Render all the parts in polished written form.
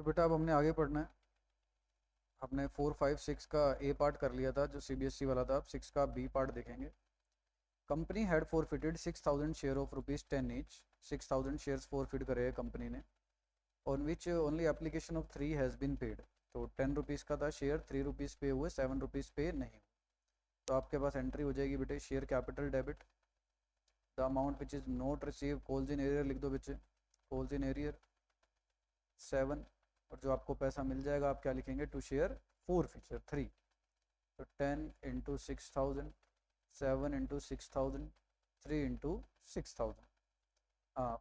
तो बेटा अब हमने आगे पढ़ना है। हमने 4, 5, 6 का ए पार्ट कर लिया था जो सीबीएसई वाला था। अब 6 का बी पार्ट देखेंगे। Company had forfeited 6,000 share of ₹10 each. 6,000 shares forfeit करे कंपनी ने, on which only application of 3 has been paid. तो ₹10 का था शेयर, ₹3 पे हुए, ₹7 पे नहीं हुए। तो आपके पास एंट्री हो जाएगी बेटे share capital debit, the amount which is not receive calls in arrear लिख दो बच्चे, कॉल्स इन एरियर 7। और जो आपको पैसा मिल जाएगा आप क्या लिखेंगे, टू शेयर फोर फीचर 3। तो 10 into 6,000, 7 into 6,000, 3 into 6,000।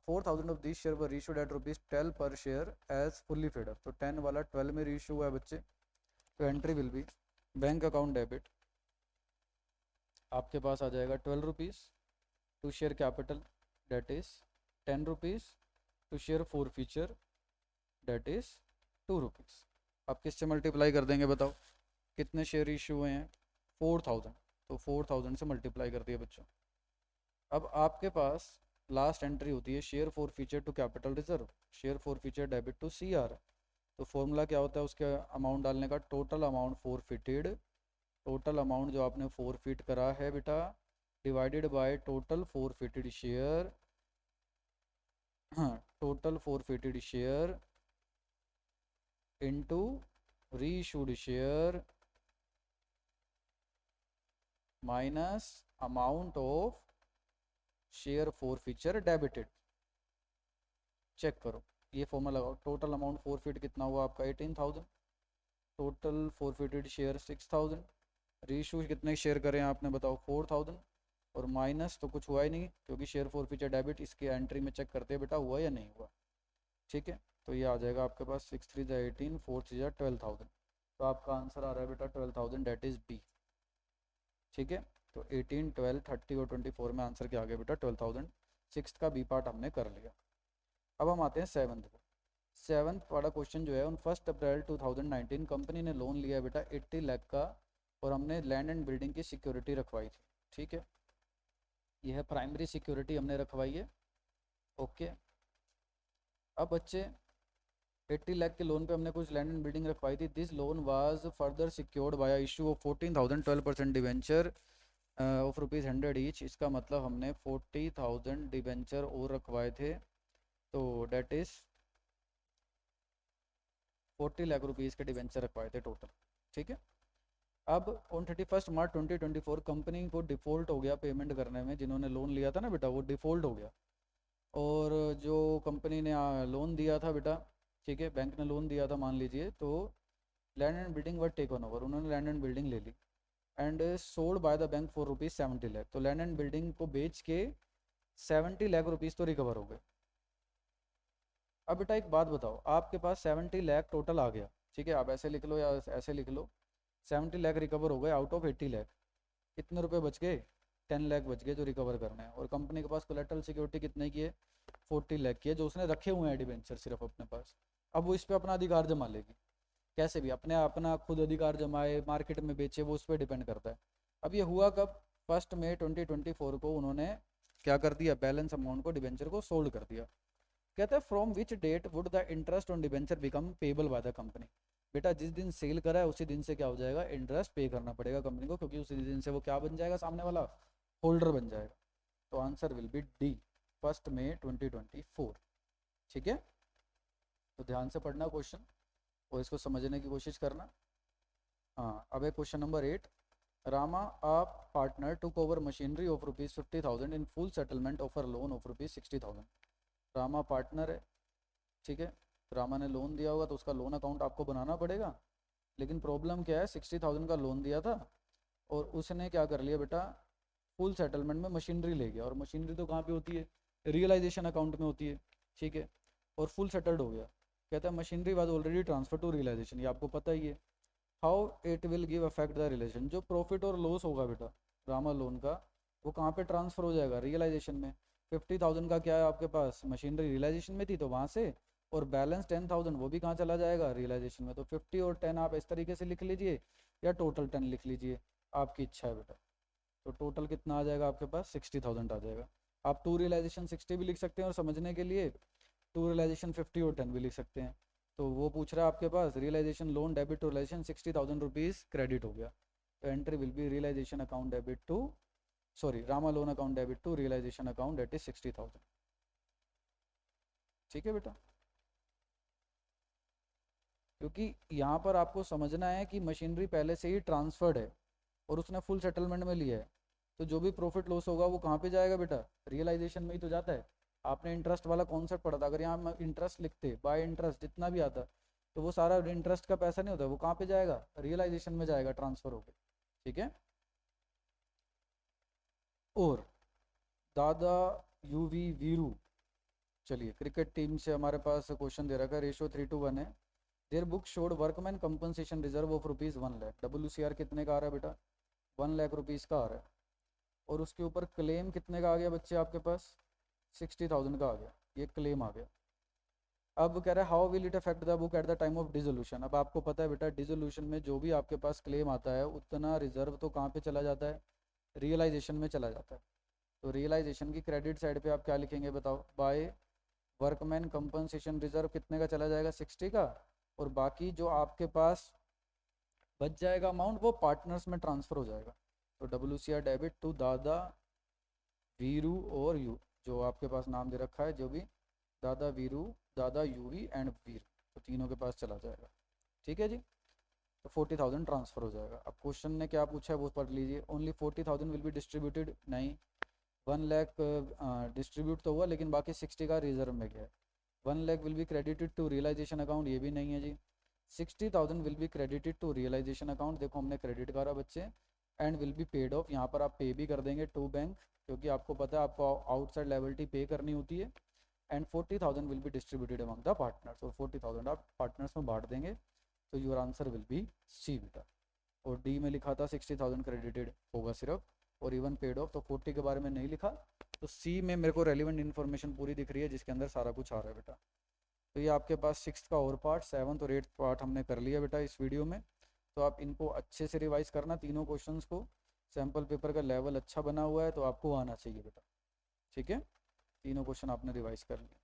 4,000 of this share were reissued at ₹12 per share as fully paid up. तो 10 वाला 12 में रीशू हुआ है बच्चे। तो entry will be bank account debit, आपके पास आ जाएगा ₹12 to share capital that is ₹10 to share forfeiture that is ₹2। आप किससे मल्टीप्लाई कर देंगे बताओ, कितने शेयर इशू हुए हैं, 4,000। तो 4,000 से मल्टीप्लाई कर दिया बच्चों। अब आपके पास लास्ट एंट्री होती है share forfeiture to capital reserve, share forfeiture debit to CR. तो फॉर्मूला क्या होता है उसके अमाउंट डालने का, total amount forfeited, total amount जो आपने फॉरफिट करा है बेटा, divided by total forfeited share, हाँ total forfeited share into reissued share minus amount of share forfeiture debited. Check करो, ये फॉर्मूला लगाओ। टोटल अमाउंट फॉरफिट कितना हुआ आपका 18,000, टोटल फॉरफिटेड शेयर 6,000, रीइशू कितने शेयर करें आपने बताओ 4,000, और माइनस तो कुछ हुआ ही नहीं क्योंकि शेयर फॉरफिचर डेबिट इसकी एंट्री में चेक करते हैं बेटा हुआ या नहीं हुआ। ठीक है, तो ये आ जाएगा आपके पास 6 3 जा 18, 4 3 जा 12,000। तो आपका आंसर आ रहा है बेटा 12,000, डेट इज बी। ठीक है, तो 18, 12, 30 और 24 में आंसर क्या आ गया बेटा 12,000। सिक्स का बी पार्ट हमने कर लिया। अब हम आते हैं सेवन्थ पे। सेवन्थ वाला क्वेश्चन जो है, ऑन 1 अप्रैल 2019 कंपनी ने लोन लिया है बेटा 80 लाख का, और हमने लैंड एंड बिल्डिंग की सिक्योरिटी रखवाई थी। ठीक है, यह है प्राइमरी सिक्योरिटी हमने रखवाई है। ओके, अब बच्चे 80 लाख के लोन पे हमने कुछ लैंड एंड बिल्डिंग रखवाई थी। This loan was further secured by issue of 14,000 12% debenture of ₹100 each. इसका मतलब हमने 40,000 डिवेंचर और रखवाए थे, तो डेट इज 40 लाख रुपीज़ के डिवेंचर रखवाए थे टोटल। ठीक है, अब ऑन 31 मार्च 2024 कंपनी को डिफ़ॉल्ट हो गया पेमेंट करने में, जिन्होंने लोन लिया था ना बेटा वो डिफ़ॉल्ट हो गया। और जो कंपनी ने लोन दिया था बेटा, ठीक है, बैंक ने लोन दिया था मान लीजिए, तो land and building were taken over, उन्होंने लैंड एंड बिल्डिंग ले ली and sold by the bank for ₹70 lakh. तो लैंड एंड बिल्डिंग को बेच के 70 लाख रुपीज़ तो रिकवर हो गए। अब बेटा एक बात बताओ, आपके पास 70 लाख टोटल आ गया, ठीक है, आप ऐसे लिख लो या ऐसे लिख लो, 70 लाख रिकवर हो गए आउट ऑफ 80 लाख। कितने रुपए बच गए, 10 लाख बच गए जो रिकवर करने हैं। और कंपनी के पास कोलेटरल सिक्योरिटी कितने की है, 40 लाख की है, जो उसने रखे हुए हैं डिवेंचर सिर्फ अपने पास। अब वो इस पर अपना अधिकार जमा लेगी, कैसे भी अपने अपना खुद अधिकार जमाए मार्केट में बेचे, वो उस पर डिपेंड करता है। अब ये हुआ कब, 1 मई 2024 को उन्होंने क्या कर दिया, बैलेंस अमाउंट को डिवेंचर को सोल्ड कर दिया। कहता है from which date would the interest on debenture become payable by the company. बेटा जिस दिन सेल करा है उसी दिन से क्या हो जाएगा, इंटरेस्ट पे करना पड़ेगा कंपनी को, क्योंकि उसी दिन से वो क्या बन जाएगा, सामने वाला होल्डर बन जाएगा। तो आंसर विल बी डी, 1 मई 2024। ठीक है, तो ध्यान से पढ़ना क्वेश्चन और इसको समझने की कोशिश करना। हाँ, अब है question number 8। Rama a partner took over machinery of ₹50,000 in full settlement of a loan of ₹60,000। Rama partner है, ठीक है, रामा ने लोन दिया होगा तो उसका लोन अकाउंट आपको बनाना पड़ेगा। लेकिन प्रॉब्लम क्या है, 60,000 का लोन दिया था और उसने क्या कर लिया बेटा, फुल सेटलमेंट में मशीनरी ले गया। और मशीनरी तो कहाँ पे होती है, रियलाइजेशन अकाउंट में होती है। ठीक है, और फुल सेटल्ड हो गया। कहता है machinery was already transfer to realization, ये आपको पता ही है। How it will give affect the relation, जो प्रॉफिट और लॉस होगा बेटा रामा लोन का, वो कहाँ पे ट्रांसफर हो जाएगा, रियलाइजेशन में। 50,000 का क्या है आपके पास, मशीनरी रियलाइजेशन में थी तो वहाँ से, और बैलेंस 10,000 वो भी कहाँ चला जाएगा, रियलाइजेशन में। तो 50 और 10 आप इस तरीके से लिख लीजिए या टोटल 10 लिख लीजिए, आपकी इच्छा है बेटा। तो टोटल कितना आ जाएगा आपके पास, 60,000 आ जाएगा। आप टू रियलाइजेशन 60 भी लिख सकते हैं और समझने के लिए टू रियलाइजेशन 50 और 10 भी लिख सकते हैं। तो वो पूछ रहा है आपके पास realisation loan debit to realisation 60,000 rupees credit हो गया, तो entry will be realisation account debit to sorry Rama loan account debit to realisation account डेट इज 60,000। ठीक है बेटा, क्योंकि यहाँ पर आपको समझना है कि मशीनरी पहले से ही ट्रांसफर्ड है और उसने फुल सेटलमेंट में लिया है, तो जो भी प्रॉफिट लॉस होगा वो कहाँ पे जाएगा बेटा, रियलाइजेशन में ही तो जाता है। आपने इंटरेस्ट वाला कॉन्सेप्ट पढ़ा था, अगर यहाँ हम इंटरेस्ट लिखते बाय इंटरेस्ट जितना भी आता तो वो सारा इंटरेस्ट का पैसा नहीं होता, वो कहाँ पे जाएगा, रियलाइजेशन में जाएगा ट्रांसफर होकर। ठीक है, और दादा यूवी वीरू, चलिए क्रिकेट टीम से हमारे पास क्वेश्चन दे रखा है, रेशो 3:1 है। Their book showed workman compensation reserve of ₹1,00,000, WCR कितने का आ रहा है बेटा, 1,00,000 रुपीज़ का आ रहा है, और उसके ऊपर क्लेम कितने का आ गया बच्चे आपके पास, 60,000 का आ गया, ये क्लेम आ गया। अब कह रहा है how will it affect the book at the time of dissolution. अब आपको पता है बेटा डिसोल्यूशन में जो भी आपके पास क्लेम आता है उतना रिजर्व तो कहाँ पे चला जाता है, रियलाइजेशन में चला जाता है। तो रियलाइजेशन की क्रेडिट साइड पे आप क्या लिखेंगे बताओ, बाय वर्कमैन कंपनसेशन रिजर्व कितने का चला जाएगा, 60 का, और बाकी जो आपके पास बच जाएगा अमाउंट वो पार्टनर्स में ट्रांसफ़र हो जाएगा। तो WCR डेबिट टू दादा वीरू और यू, जो आपके पास नाम दे रखा है जो भी, दादा वीरू, दादा यूवी एंड वीर, तो तीनों के पास चला जाएगा। ठीक है जी, तो 40,000 ट्रांसफ़र हो जाएगा। अब क्वेश्चन ने क्या पूछा है वो पढ़ लीजिए। ओनली 40,000 विल बी डिस्ट्रीब्यूटेड, नहीं 1,00,000 डिस्ट्रीब्यूट तो हुआ लेकिन बाकी 60 का रिजर्व में गया है। 1,00,000 will be credited to realisation account, ये भी नहीं है जी। 60,000 will be credited to realisation account, देखो हमने क्रेडिट करा बच्चे, and will be paid off, यहाँ पर आप पे भी कर देंगे टू बैंक, क्योंकि आपको पता है आपको आउटसाइड लायबिलिटी पे करनी होती है। And 40,000 will be distributed among the partners, और 40,000 आप पार्टनर्स में बांट देंगे, तो your answer will be C बेटा। और डी में लिखा था 60,000 क्रेडिटेड होगा सिर्फ, और इवन पेड ऑफ, तो 40 के बारे में नहीं लिखा। तो सी में मेरे को रेलिवेंट इन्फॉर्मेशन पूरी दिख रही है जिसके अंदर सारा कुछ आ रहा है बेटा। तो ये आपके पास 6th का और पार्ट, 7th और 8th पार्ट हमने कर लिया बेटा इस वीडियो में। तो आप इनको अच्छे से रिवाइज करना तीनों क्वेश्चंस को, सैम्पल पेपर का लेवल अच्छा बना हुआ है तो आपको आना चाहिए बेटा। ठीक है, तीनों क्वेश्चन आपने रिवाइज कर लिए।